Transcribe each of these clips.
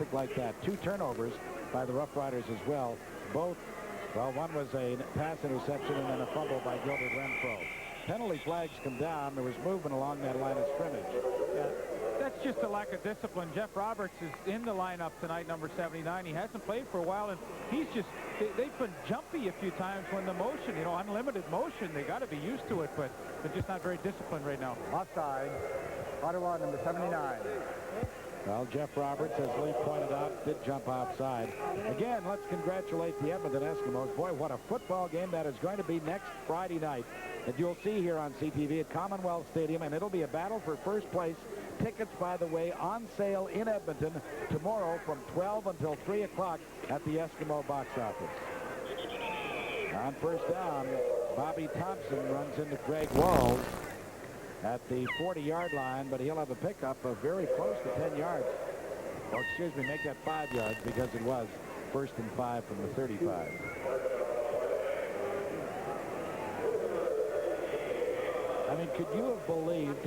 statistic like that. 2 turnovers by the Roughriders as well. Both, well, one was a pass interception and then a fumble by Gilbert Renfro. Penalty flags come down. There was movement along that line of scrimmage. Yeah, that's just a lack of discipline. Jeff Roberts is in the lineup tonight, number 79. He hasn't played for a while, and he's just, they've been jumpy a few times when the motion, you know, unlimited motion. They got to be used to it, but they're just not very disciplined right now. Offside. Ottawa, number 79. Well, Jeff Roberts, as Lee pointed out, did jump offside. Again, let's congratulate the Edmonton Eskimos. Boy, what a football game that is going to be next Friday night that you'll see here on CTV at Commonwealth Stadium, and it'll be a battle for first place. Tickets, by the way, on sale in Edmonton tomorrow from 12 until 3 o'clock at the Eskimo box office. On first down, Bobby Thompson runs into Greg Walls at the 40-yard line, but he'll have a pickup of very close to 10 yards. Or, excuse me, make that 5 yards because it was 1st and 5 from the 35. I mean, could you have believed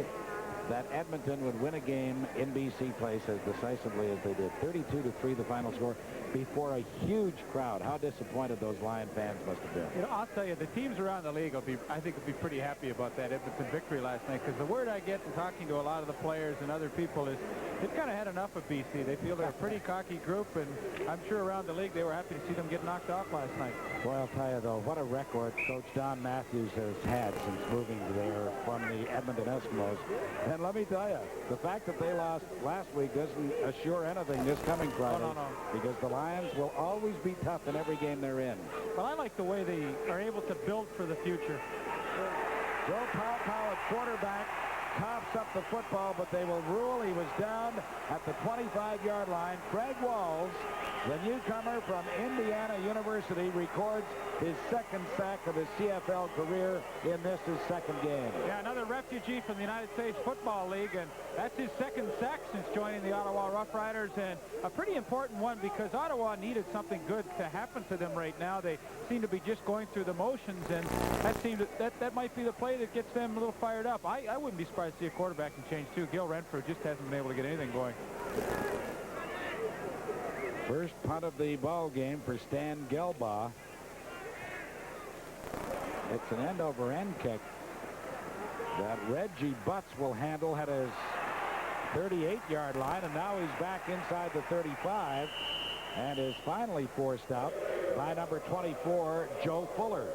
that Edmonton would win a game in BC Place as decisively as they did? 32-3 the final score before a huge crowd. How disappointed those Lion fans must have been. You know, I'll tell you, the teams around the league I think will be pretty happy about that Edmonton victory last night, because the word I get in talking to a lot of the players and other people is they've kind of had enough of BC. They feel they're a pretty cocky group, and I'm sure around the league they were happy to see them get knocked off last night. Boy, I'll tell you, though, what a record Coach Don Matthews has had since moving there from the Edmonton Eskimos. And let me tell you, the fact that they lost last week doesn't assure anything this coming Friday. No. Because the Lions will always be tough in every game they're in. But I like the way they are able to build for the future. Joe Powell at quarterback coughs up the football, but they will rule he was down at the 25-yard line. Craig Walls, the newcomer from Indiana University, records his 2nd sack of his CFL career in this, his 2nd game. Yeah, another refugee from the United States Football League, and that's his 2nd sack since joining the Ottawa Roughriders, and a pretty important one because Ottawa needed something good to happen to them right now. They seem to be just going through the motions, and that might be the play that gets them a little fired up. I wouldn't be surprised to see a quarterback can change too. Gil Renfro just hasn't been able to get anything going. First punt of the ball game for Stan Gelbaugh. It's an end-over-end kick that Reggie Butts will handle at his 38-yard line, and now he's back inside the 35 and is finally forced out by number 24, Joe Fuller.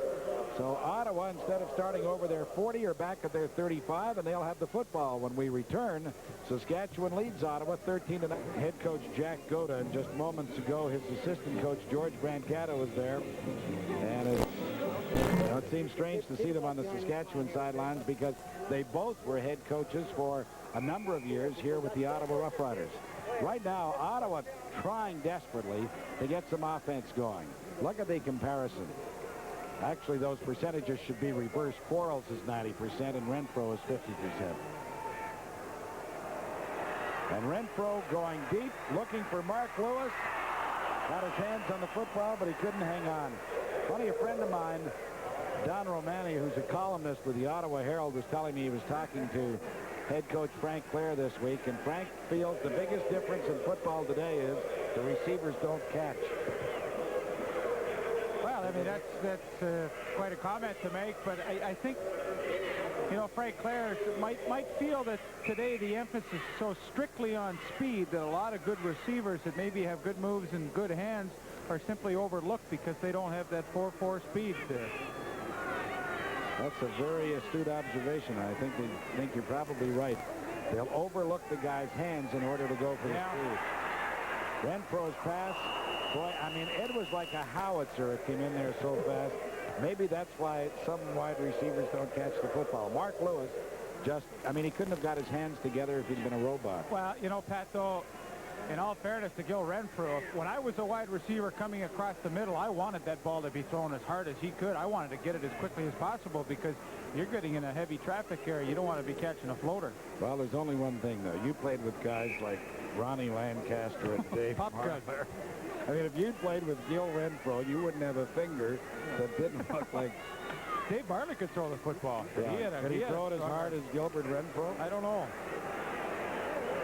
So Ottawa, instead of starting over their 40, are back at their 35, and they'll have the football when we return. Saskatchewan leads Ottawa 13-9. Head coach Jack Goda, and just moments ago, his assistant coach George Brancato was there. And it seems strange to see them on the Saskatchewan sidelines because they both were head coaches for a number of years here with the Ottawa Roughriders. Right now, Ottawa trying desperately to get some offense going. Look at the comparison. Actually, those percentages should be reversed. Quarles is 90% and Renfro is 50%. And Renfro going deep, looking for Mark Lewis. Got his hands on the football, but he couldn't hang on. Funny, a friend of mine, Don Romani, who's a columnist with the Ottawa Herald, was telling me he was talking to head coach Frank Clare this week, and Frank feels the biggest difference in football today is the receivers don't catch. Well, I mean, that's quite a comment to make, but I think, you know, Frank Clare might feel that today the emphasis is so strictly on speed that a lot of good receivers that maybe have good moves and good hands are simply overlooked because they don't have that 4.4 speed there. That's a very astute observation. I think you're probably right. They'll overlook the guy's hands in order to go for the speed. Renfro's pass, boy, I mean, it was like a howitzer. It came in there so fast. Maybe that's why some wide receivers don't catch the football. Mark Lewis just, I mean, he couldn't have got his hands together if he'd been a robot. Well, you know, Pat, though, in all fairness to Gil Renfro, when I was a wide receiver coming across the middle, I wanted that ball to be thrown as hard as he could. I wanted to get it as quickly as possible because you're getting in a heavy traffic area. You don't want to be catching a floater. Well, there's only one thing, though. You played with guys like Ronnie Lancaster and Dave Marler. I mean, if you played with Gil Renfro, you wouldn't have a finger that didn't look like... Dave Marler could throw the football. Yeah. Could he throw it as hard as Gilbert Renfro? I don't know.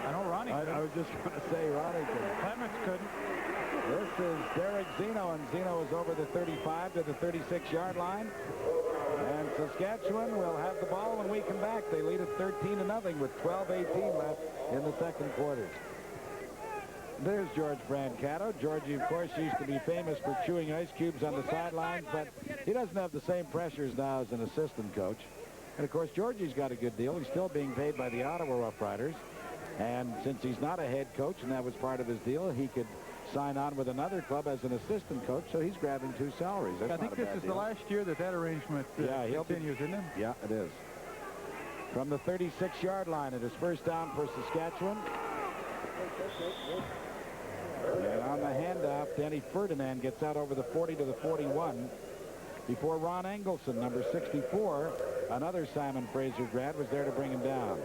I know Ronnie Ronnie I was just going to say Ronnie couldn't. Clements couldn't. This is Derek Zeno, and Zeno is over the 35 to the 36-yard line. And Saskatchewan will have the ball when we come back. They lead it 13-0 with 12:18 left in the second quarter. There's George Brancato. Georgie, of course, used to be famous for chewing ice cubes on the sidelines, but he doesn't have the same pressures now as an assistant coach. And, of course, Georgie's got a good deal. He's still being paid by the Ottawa Roughriders. And since he's not a head coach, and that was part of his deal, he could sign on with another club as an assistant coach, so he's grabbing 2 salaries. That's I think this is the last year that arrangement continues, isn't it? Yeah, it is. From the 36-yard line, it is first down for Saskatchewan. And on the handoff, Danny Ferdinand gets out over the 40 to the 41 before Ron Engelson, number 64, another Simon Fraser grad, was there to bring him down.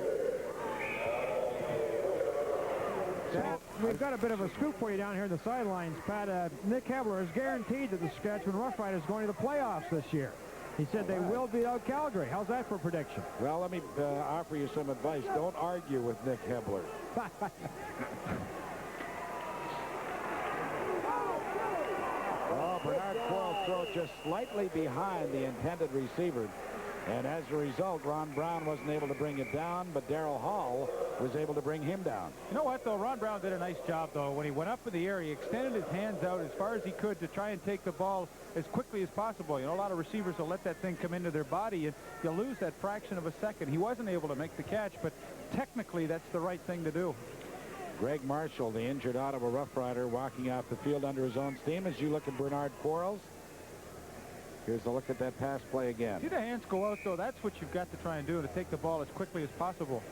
Pat, we've got a bit of a scoop for you down here in the sidelines. Pat, Nick Hebler has guaranteed that the Saskatchewan Roughriders is going to the playoffs this year. He said they will beat out Calgary. How's that for prediction? Well, let me offer you some advice. Don't argue with Nick Hebler. Bernard Quarles throw just slightly behind the intended receiver. And as a result, Ron Brown wasn't able to bring it down, but Darrell Hall was able to bring him down. You know what, though? Ron Brown did a nice job, though. When he went up in the air, he extended his hands out as far as he could to try and take the ball as quickly as possible. You know, a lot of receivers will let that thing come into their body, and you'll lose that fraction of a second. He wasn't able to make the catch, but technically that's the right thing to do. Greg Marshall, the injured Ottawa Rough Rider, walking off the field under his own steam. As you look at Bernard Quarles, here's a look at that pass play again. See the hands go out, though. That's what you've got to try and do, to take the ball as quickly as possible.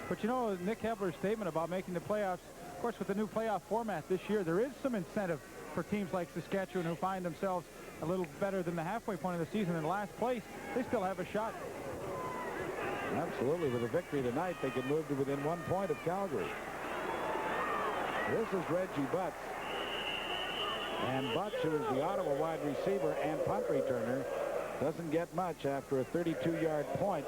But, you know, Nick Hebler's statement about making the playoffs, of course, with the new playoff format this year, there is some incentive for teams like Saskatchewan who find themselves a little better than the halfway point of the season in last place. They still have a shot. Absolutely. With a victory tonight, they could move to within 1 point of Calgary. This is Reggie Butts. And Butts, who is the Ottawa wide receiver and punt returner, doesn't get much after a 32-yard point.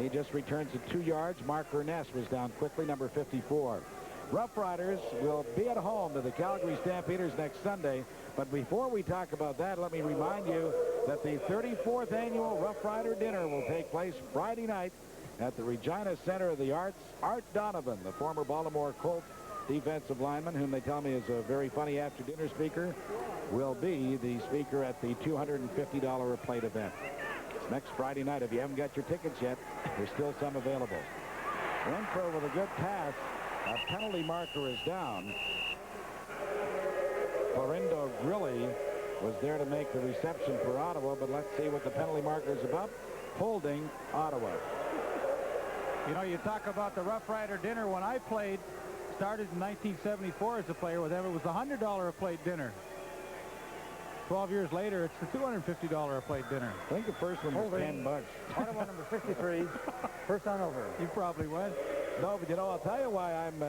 He just returns it 2 yards. Mark Ernest was down quickly, number 54. Rough Riders will be at home to the Calgary Stampeders next Sunday. But before we talk about that, let me remind you that the 34th annual Rough Rider Dinner will take place Friday night at the Regina Center of the Arts. Art Donovan, the former Baltimore Colts defensive lineman, whom they tell me is a very funny after-dinner speaker, will be the speaker at the $250 a plate event. It's next Friday night. If you haven't got your tickets yet, there's still some available. Renfro with a good pass. A penalty marker is down. Florindo Grilli was there to make the reception for Ottawa, but let's see what the penalty marker is about. Holding Ottawa. You know, you talk about the Rough Rider Dinner. When I played, started in 1974 as a player with them, it was the $100 a plate dinner. 12 years later, it's the $250 a plate dinner. I think the first one was $10. Ottawa number 63, first on over. You probably went. No, but you know, I'll tell you why I'm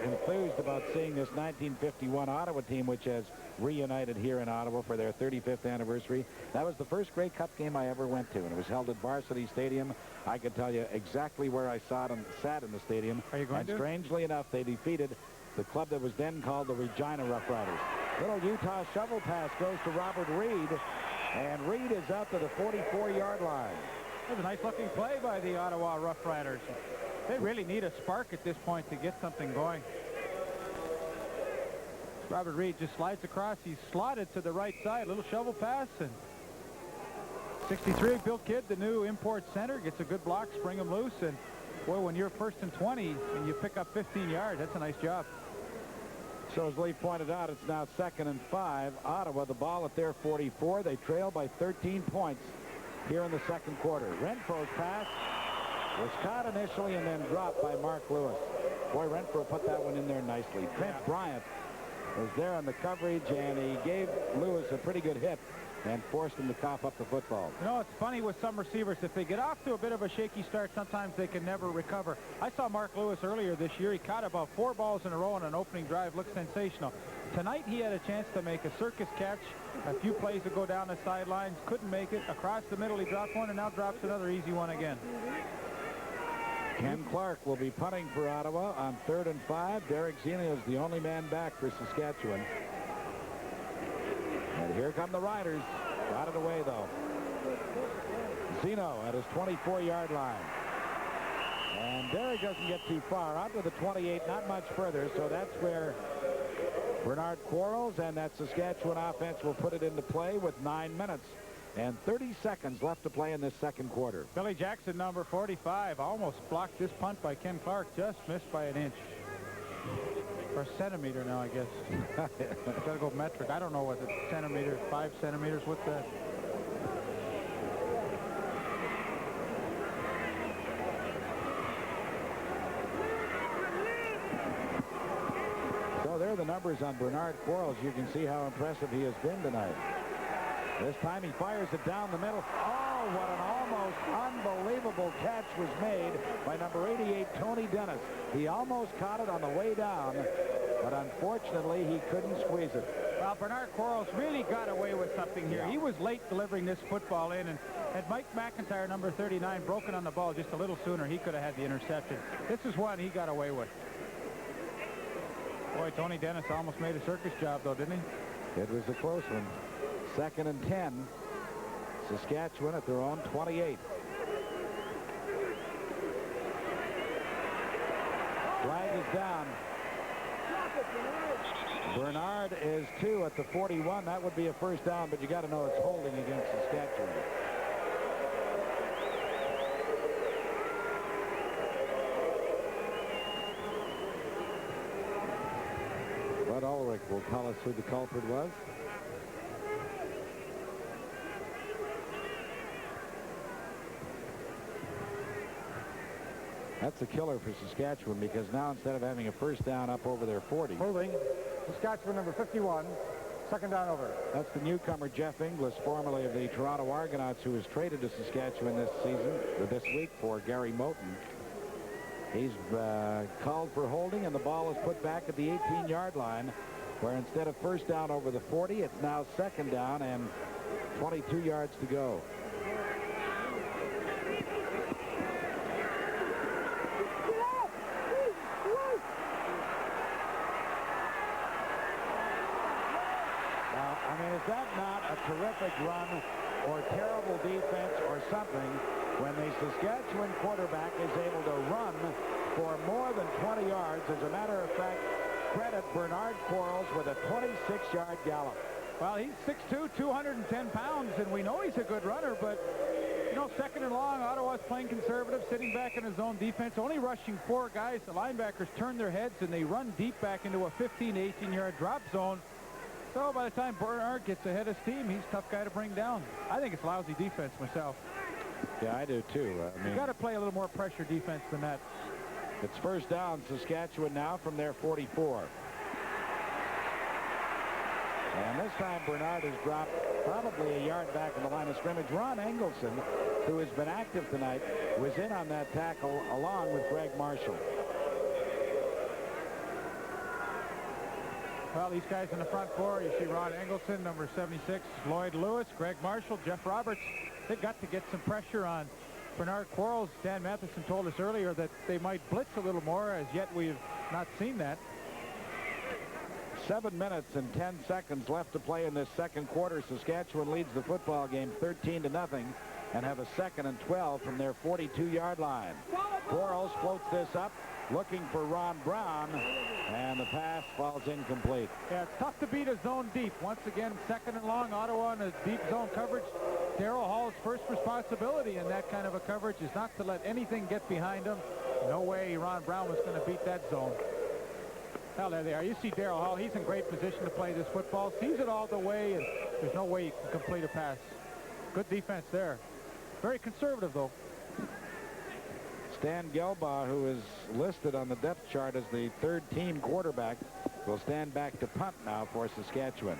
enthused about seeing this 1951 Ottawa team, which has reunited here in Ottawa for their 35th anniversary. That was the first Grey Cup game I ever went to, and it was held at Varsity Stadium. I can tell you exactly where I sat in the stadium. Are you going to? And strangely enough, they defeated the club that was then called the Regina Rough Riders. Little Utah shovel pass goes to Robert Reed, and Reed is out to the 44-yard line. That was a nice-looking play by the Ottawa Rough Riders. They really need a spark at this point to get something going. Robert Reed just slides across. He's slotted to the right side. Little shovel pass. And 63, Bill Kidd, the new import center, gets a good block, spring him loose. And, boy, when you're 1st and 20 and you pick up 15 yards, that's a nice job. So as Lee pointed out, it's now 2nd and 5. Ottawa, the ball at their 44. They trail by 13 points here in the second quarter. Renfro's pass was caught initially and then dropped by Mark Lewis. Boy, Renfro put that one in there nicely. Trent Bryant was there on the coverage, and he gave Lewis a pretty good hit and forced him to cough up the football. You know, it's funny with some receivers. If they get off to a bit of a shaky start, sometimes they can never recover. I saw Mark Lewis earlier this year. He caught about 4 balls in a row on an opening drive. Looked sensational. Tonight, he had a chance to make a circus catch. A few plays to go down the sidelines. Couldn't make it. Across the middle, he dropped one, and now drops another easy one again. Ken Clark will be punting for Ottawa on 3rd and 5. Derek Zeno is the only man back for Saskatchewan. And here come the Riders. Got it away, though. Zeno at his 24-yard line. And Derek doesn't get too far. Out to the 28, not much further. So that's where Bernard Quarles and that Saskatchewan offense will put it into play with 9 minutes and 30 seconds left to play in this second quarter. Billy Jackson, number 45, almost blocked this punt by Ken Clark. Just missed by an inch. Or a centimeter now, I guess. Got to go metric. I don't know what the centimeter, 5 centimeters, what's that? So there are the numbers on Bernard Quarles. You can see how impressive he has been tonight. This time he fires it down the middle. Oh, what an almost unbelievable catch was made by number 88, Tony Dennis. He almost caught it on the way down, but unfortunately he couldn't squeeze it. Well, Bernard Quarles really got away with something here. He was late delivering this football in, and had Mike McIntyre, number 39, broken on the ball just a little sooner, he could have had the interception. This is one he got away with. Boy, Tony Dennis almost made a circus job, though, didn't he? It was a close one. 2nd and 10. Saskatchewan at their own 28. Flag is down. Bernard is 2 at the 41. That would be a first down, but you got to know it's holding against Saskatchewan. Bud Ulrich will tell us who the culprit was. That's a killer for Saskatchewan, because now instead of having a first down up over their 40. Holding. Saskatchewan, number 51. 2nd down over. That's the newcomer Jeff Inglis, formerly of the Toronto Argonauts, who was traded to Saskatchewan this week for Gary Moten. He's called for holding, and the ball is put back at the 18-yard line, where instead of first down over the 40, it's now 2nd down and 22 yards to go. Is that not a terrific run or terrible defense or something when the Saskatchewan quarterback is able to run for more than 20 yards? As a matter of fact, credit Bernard Quarles with a 26-yard gallop. Well, he's 6'2", 210 pounds, and we know he's a good runner, but, you know, 2nd and long, Ottawa's playing conservative, sitting back in his own defense, only rushing 4 guys. The linebackers turn their heads, and they run deep back into a 15, 18-yard drop zone. So by the time Bernard gets ahead of steam, he's a tough guy to bring down. I think it's lousy defense myself. Yeah, I do too. I mean, you got to play a little more pressure defense than that. It's first down, Saskatchewan now from their 44. And this time Bernard has dropped probably a yard back in the line of scrimmage. Ron Engelson, who has been active tonight, was in on that tackle along with Greg Marshall. Well, these guys in the front 4, you see Ron Engelson, number 76, Lloyd Lewis, Greg Marshall, Jeff Roberts. They got to get some pressure on Bernard Quarles. Dan Matheson told us earlier that they might blitz a little more. As yet, we've not seen that. 7 minutes and 10 seconds left to play in this second quarter. Saskatchewan leads the football game 13-0 and have a 2nd and 12 from their 42-yard line. Quarles floats this up, looking for Ron Brown, and the pass falls incomplete. Yeah, it's tough to beat a zone deep. Once again, 2nd and long, Ottawa in a deep zone coverage. Darrell Hall's first responsibility in that kind of a coverage is not to let anything get behind him. No way Ron Brown was going to beat that zone. Well, there they are. You see Darrell Hall. He's in great position to play this football. Sees it all the way, and there's no way he can complete a pass. Good defense there. Very conservative, though. Stan Gelbaugh, who is listed on the depth chart as the 3rd-team quarterback, will stand back to punt now for Saskatchewan.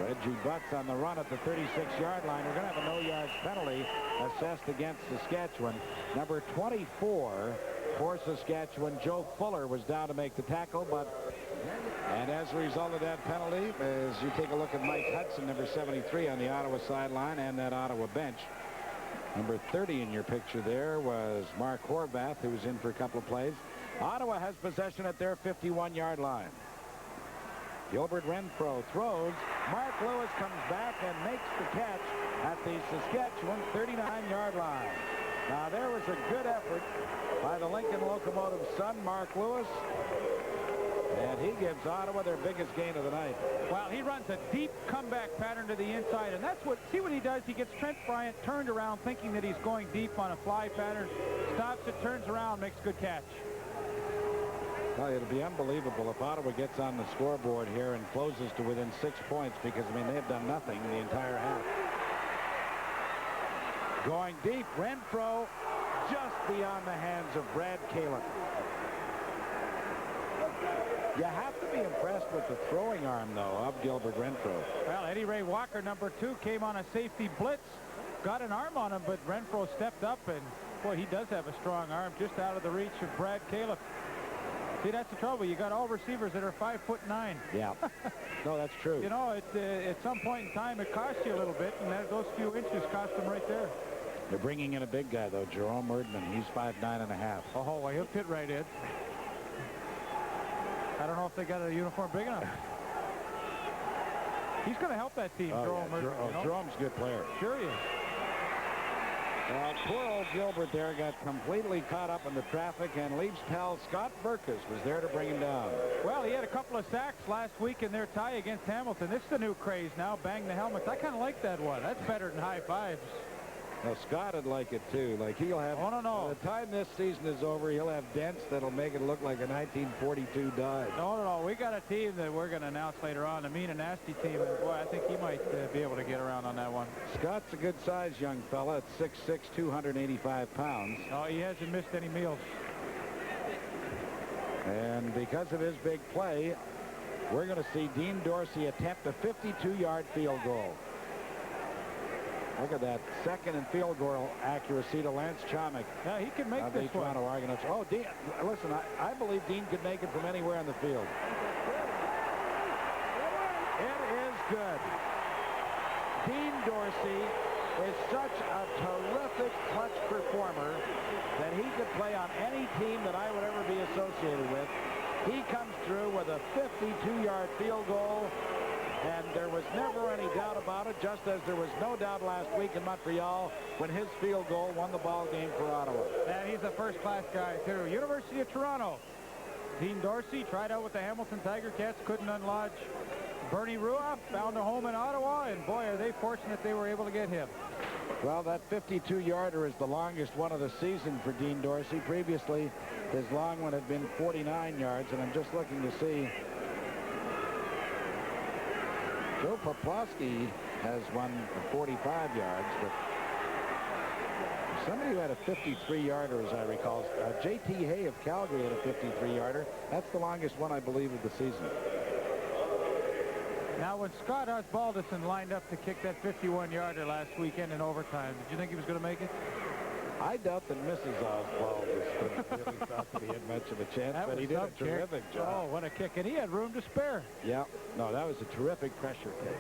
Reggie Butts on the run at the 36-yard line. We're going to have a no-yards penalty assessed against Saskatchewan. Number 24 for Saskatchewan, Joe Fuller, was down to make the tackle, but And as a result of that penalty, as you take a look at Mike Hudson, number 73 on the Ottawa sideline and that Ottawa bench. Number 30 in your picture there was Mark Horvath, who was in for a couple of plays. Ottawa has possession at their 51-yard line. Gilbert Renfro throws. Mark Lewis comes back and makes the catch at the Saskatchewan 39-yard line. Now there was a good effort by the Lincoln Locomotive's son, Mark Lewis. And he gives Ottawa their biggest gain of the night. Well, he runs a deep comeback pattern to the inside, and that's what, see what he does? He gets Trent Bryant turned around thinking that he's going deep on a fly pattern, stops it, turns around, makes a good catch. Well, it'll be unbelievable if Ottawa gets on the scoreboard here and closes to within 6 points, because, I mean, they've done nothing in the entire half. Going deep, Renfro just beyond the hands of Brad Kalin. You have to be impressed with the throwing arm, though, of Gilbert Renfro. Well, Eddie Ray Walker, number 2, came on a safety blitz, got an arm on him, but Renfro stepped up, and, boy, he does have a strong arm just out of the reach of Brad Kalin. See, that's the trouble. You got all receivers that are 5'9". Yeah. No, that's true. You know, at some point in time, it costs you a little bit, and those few inches cost them right there. They're bringing in a big guy, though, Jerome Erdman. He's 5'9½". Oh, well, he'll fit right in. I don't know if they got a uniform big enough. He's going to help that team, Jerome Erdman. You know? Jerome's a good player. Sure he is. Well, poor old Gilbert there got completely caught up in the traffic, and Leafs pal Scott Burkus was there to bring him down. Well, he had a couple of sacks last week in their tie against Hamilton. This is the new craze now, bang the helmets. I kind of like that one. That's better than high fives. Well, Scott would like it, too. Like, he'll have... Oh, no. By the time this season is over, he'll have dents that'll make it look like a 1942 dive. No. We got a team that we're going to announce later on, a mean and nasty team. And, boy, I think he might be able to get around on that one. Scott's a good-sized young fella at 6'6", 285 pounds. Oh, he hasn't missed any meals. And because of his big play, we're going to see Dean Dorsey attempt a 52-yard field goal. Look at that second and field goal accuracy to Lance Chomick. Yeah, he can make of this the Toronto Argonauts. Oh, Dean, listen, I believe Dean could make it from anywhere on the field. It is good. Dean Dorsey is such a terrific clutch performer that he could play on any team that I would ever be associated with. He comes through with a 52-yard field goal. And there was never any doubt about it, just as there was no doubt last week in Montreal when his field goal won the ball game for Ottawa. And he's a first-class guy, too. University of Toronto. Dean Dorsey tried out with the Hamilton Tiger Cats, couldn't unlodge Bernie Rua, found a home in Ottawa, and boy, are they fortunate they were able to get him. Well, that 52-yarder is the longest one of the season for Dean Dorsey. Previously, his long one had been 49 yards, and I'm just looking to see. Joe Poplawski has one for 45 yards, but somebody who had a 53-yarder, as I recall, J.T. Hay of Calgary had a 53-yarder. That's the longest one, I believe, of the season. Now, when Scott Osbaldiston lined up to kick that 51-yarder last weekend in overtime, did you think he was going to make it? I doubt that Mrs. Osbaldiston really thought that he had much of a chance, but he did a terrific job. Oh, what a kick, and he had room to spare. Yeah, no, that was a terrific pressure kick.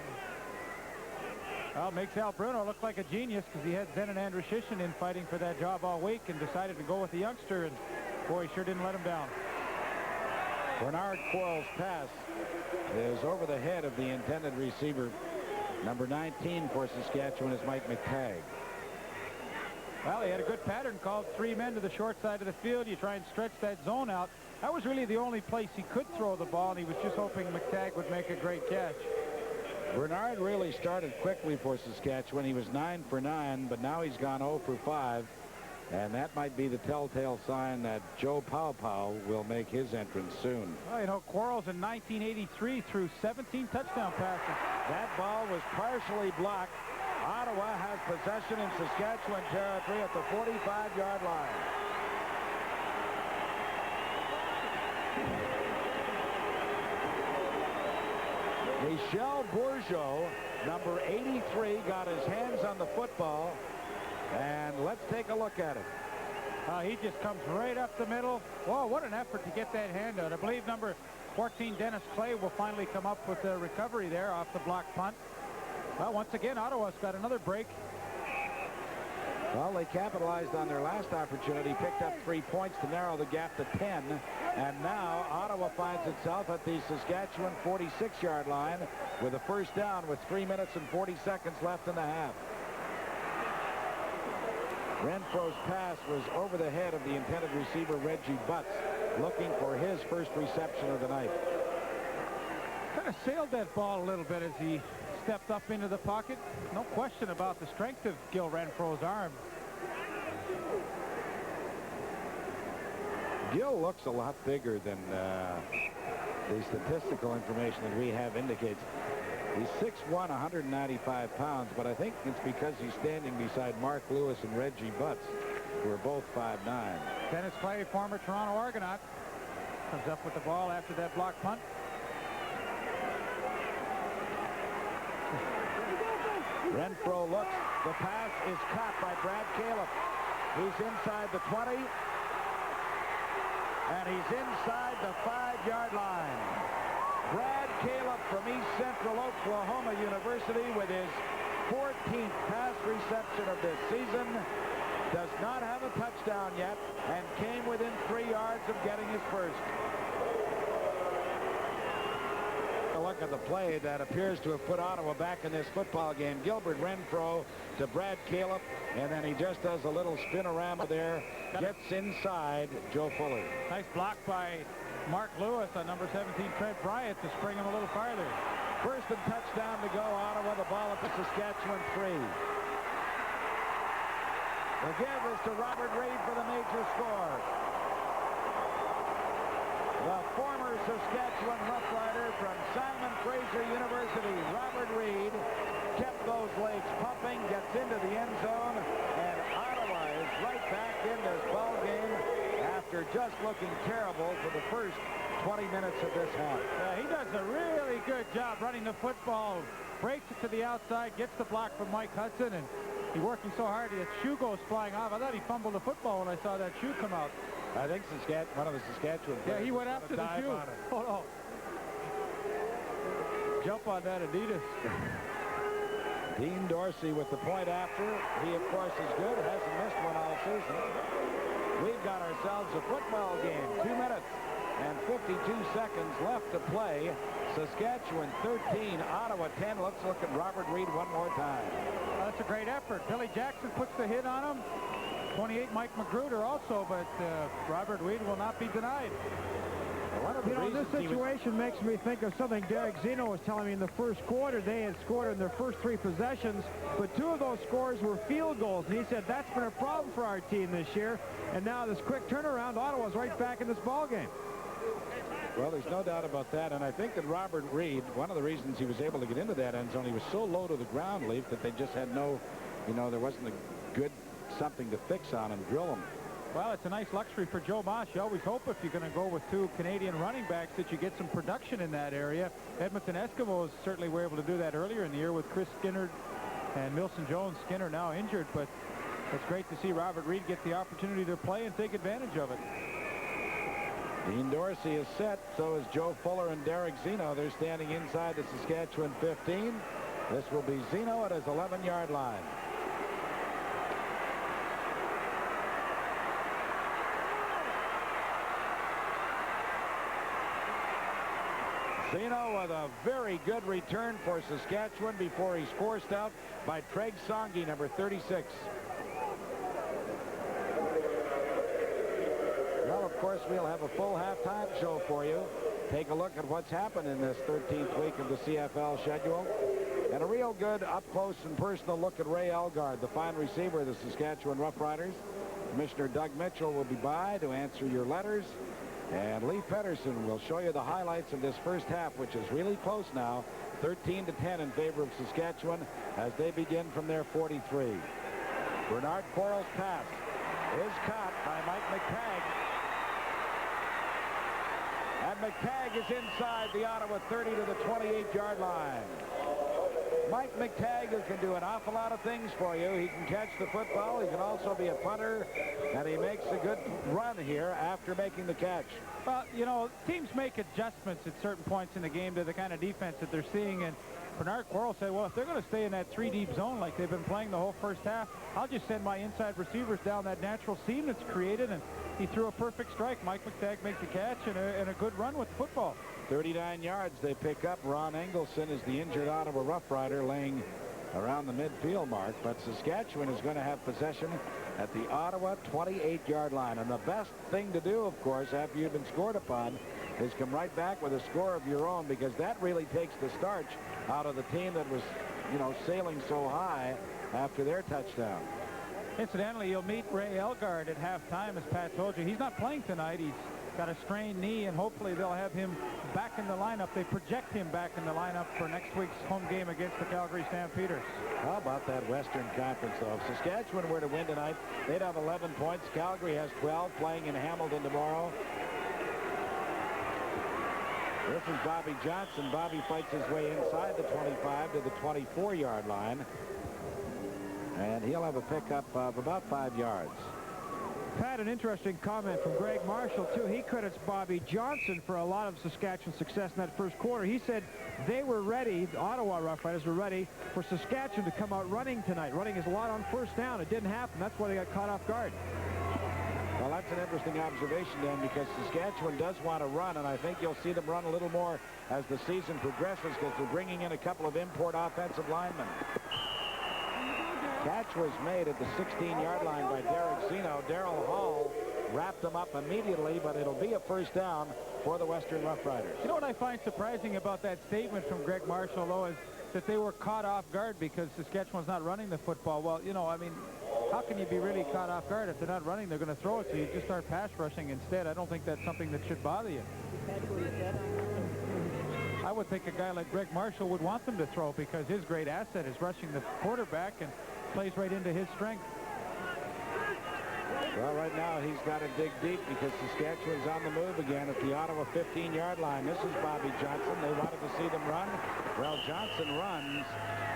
Well, makes Al Bruno look like a genius, because he had Zenon Andrushishin in fighting for that job all week and decided to go with the youngster, and boy, he sure didn't let him down. Bernard Quarles' pass is over the head of the intended receiver. Number 19 for Saskatchewan is Mike McTagg. Well, he had a good pattern called 3 men to the short side of the field. You try and stretch that zone out. That was really the only place he could throw the ball, and he was just hoping McTagg would make a great catch. Bernard really started quickly for Saskatchewan. He was 9 for 9, but now he's gone 0 for 5. And that might be the telltale sign that Joe Pow will make his entrance soon. Well, you know, Quarles in 1983 threw 17 touchdown passes. That ball was partially blocked. Ottawa has possession in Saskatchewan territory at the 45-yard line. Michel Bourgeau, number 83, got his hands on the football. And let's take a look at it. He just comes right up the middle. Whoa, what an effort to get that hand out. I believe number 14, Dennis Clay, will finally come up with a recovery there off the block punt. Well, once again, Ottawa's got another break. Well, they capitalized on their last opportunity, picked up 3 points to narrow the gap to 10. And now Ottawa finds itself at the Saskatchewan 46-yard line with a first down with 3 minutes and 40 seconds left in the half. Renfro's pass was over the head of the intended receiver, Reggie Butts, looking for his first reception of the night. Kind of sailed that ball a little bit as he stepped up into the pocket. No question about the strength of Gil Renfro's arm. Gil looks a lot bigger than the statistical information that we have indicates. He's 6'1", 195 pounds, but I think it's because he's standing beside Mark Lewis and Reggie Butts, who are both 5'9". Dennis Clay, former Toronto Argonaut, comes up with the ball after that block punt. Renfro looks. The pass is caught by Brad Caleb. He's inside the 20. And he's inside the 5-yard line. Brad Caleb from East Central Oklahoma University with his 14th pass reception of this season. Does not have a touchdown yet and came within 3 yards of getting his first. A look at the play that appears to have put Ottawa back in this football game. Gilbert Renfro to Brad Caleb, and then he just does a little spinorama there, gets inside Joe Fuller. Nice block by Mark Lewis on number 17, Fred Bryant, to spring him a little farther. First and touchdown to go. Ottawa, the ball at the Saskatchewan 3. The give is to Robert Reid for the major score. The former Saskatchewan Roughrider from Simon Fraser University, Robert Reid, kept those legs pumping, gets into the end zone, and Ottawa is right back in this ball game after just looking terrible for the first 20 minutes of this half. He does a really good job running the football, breaks it to the outside, gets the block from Mike Hudson, and he's working so hard that shoe goes flying off. I thought he fumbled the football when I saw that shoe come out. I think one of the Saskatchewan players. Yeah, he went after the shoe. Hold on. Jump on that Adidas. Dean Dorsey with the point after. He, of course, is good. Hasn't missed one all season. We've got ourselves a football game. 2 minutes and 52 seconds left to play. Saskatchewan 13, Ottawa 10. Let's look at Robert Reid one more time. Well, that's a great effort. Billy Jackson puts the hit on him. 28, Mike Magruder also, but Robert Reid will not be denied. You know, this situation makes me think of something Derek Zeno was telling me in the first quarter. They had scored in their first 3 possessions, but 2 of those scores were field goals. And he said that's been a problem for our team this year. And now this quick turnaround, Ottawa's right back in this ball game. Well, there's no doubt about that. And I think that Robert Reid, one of the reasons he was able to get into that end zone, he was so low to the ground, Leaf, that they just had no, there wasn't a good something to fix on him, drill him. Well, it's a nice luxury for Joe Moss. You always hope if you're going to go with 2 Canadian running backs that you get some production in that area. Edmonton Eskimos certainly were able to do that earlier in the year with Chris Skinner and Milson Jones. Skinner now injured, but it's great to see Robert Reid get the opportunity to play and take advantage of it. Dean Dorsey is set. So is Joe Fuller and Derek Zeno. They're standing inside the Saskatchewan 15. This will be Zeno at his 11-yard line. Zeno with a very good return for Saskatchewan before he's forced out by Treg Songi, number 36. Well, of course, we'll have a full halftime show for you. Take a look at what's happened in this 13th week of the CFL schedule. And a real good up-close and personal look at Ray Elgard, the fine receiver of the Saskatchewan Roughriders. Commissioner Doug Mitchell will be by to answer your letters. And Lee Pedersen will show you the highlights of this first half, which is really close now, 13-10 in favor of Saskatchewan as they begin from their 43. Bernard Quarles' pass is caught by Mike McTagg. And McTagg is inside the Ottawa 30 to the 28-yard line. Mike McTaggart can do an awful lot of things for you. He can catch the football. He can also be a punter, and he makes a good run here after making the catch. Well, you know, teams make adjustments at certain points in the game to the kind of defense that they're seeing, and Bernard Quarles said, well, if they're going to stay in that 3-deep zone like they've been playing the whole first half, I'll just send my inside receivers down that natural seam that's created, and he threw a perfect strike. Mike McTaggart makes the catch and a good run with the football. 39 yards they pick up. Ron Engelson is the injured Ottawa Rough Rider laying around the midfield mark, but Saskatchewan is going to have possession at the Ottawa 28-yard line. And the best thing to do, of course, after you've been scored upon, is come right back with a score of your own, because that really takes the starch out of the team that was, you know, sailing so high after their touchdown. Incidentally, you'll meet Ray Elgard at halftime, as Pat told you. He's not playing tonight. He's got a strained knee, and hopefully they'll have him back in the lineup. They project him back in the lineup for next week's home game against the Calgary Stampeders. How about that Western Conference, though? If Saskatchewan were to win tonight, they'd have 11 points. Calgary has 12, playing in Hamilton tomorrow. This is Bobby Johnson. Bobby fights his way inside the 25 to the 24-yard line. And he'll have a pickup of about 5 yards. Pat, an interesting comment from Greg Marshall, too. He credits Bobby Johnson for a lot of Saskatchewan's success in that first quarter. He said they were ready, the Ottawa Roughriders were ready for Saskatchewan to come out running tonight. Running is a lot on first down. It didn't happen. That's why they got caught off guard. Well, that's an interesting observation, Dan, because Saskatchewan does want to run, and I think you'll see them run a little more as the season progresses, because they're bringing in a couple of import offensive linemen. Catch was made at the 16-yard line by Derek Zeno. Darrell Hall wrapped them up immediately, but it'll be a first down for the Western Rough Riders. You know what I find surprising about that statement from Greg Marshall, though, is that they were caught off guard because Saskatchewan's not running the football. Well, you know, I mean, how can you be really caught off guard? If they're not running, they're going to throw it to you. Just start pass rushing instead. I don't think that's something that should bother you. I would think a guy like Greg Marshall would want them to throw, because his great asset is rushing the quarterback and plays right into his strength. Well, right now he's got to dig deep because Saskatchewan's on the move again at the Ottawa 15-yard line. This is Bobby Johnson. They wanted to see them run. Well, Johnson runs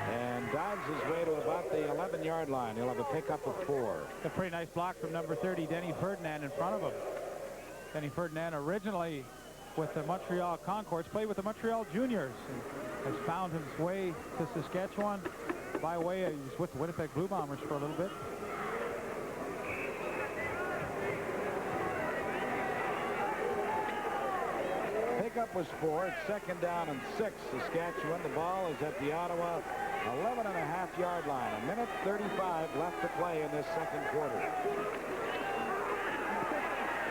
and dives his way to about the 11-yard line. He'll have a pickup of 4. A pretty nice block from number 30, Denny Ferdinand, in front of him. Denny Ferdinand, originally with the Montreal Concords, played with the Montreal Juniors, and has found his way to Saskatchewan by way, he was with the Winnipeg Blue Bombers for a little bit. Pickup was 4. It's second down and 6. Saskatchewan. The ball is at the Ottawa 11.5-yard line. 1:35 left to play in this second quarter.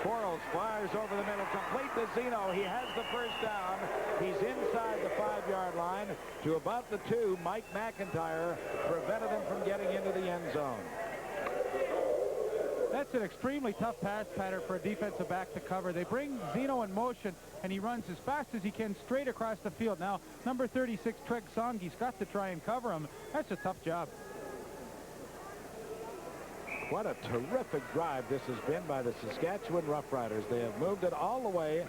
Quarles fires over the middle, complete to Zeno. He has the first down. He's inside the 5-yard line to about the 2. Mike McIntyre prevented him from getting into the end zone. That's an extremely tough pass pattern for a defensive back to cover. They bring Zeno in motion, and he runs as fast as he can straight across the field. Now, number 36, Treg Songi's got to try and cover him. That's a tough job. What a terrific drive this has been by the Saskatchewan Roughriders. They have moved it all the way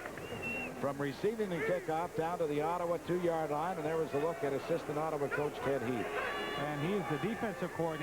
from receiving the kickoff down to the Ottawa 2-yard line, and there was a look at assistant Ottawa coach Ted Heath. And he is the defensive coordinator.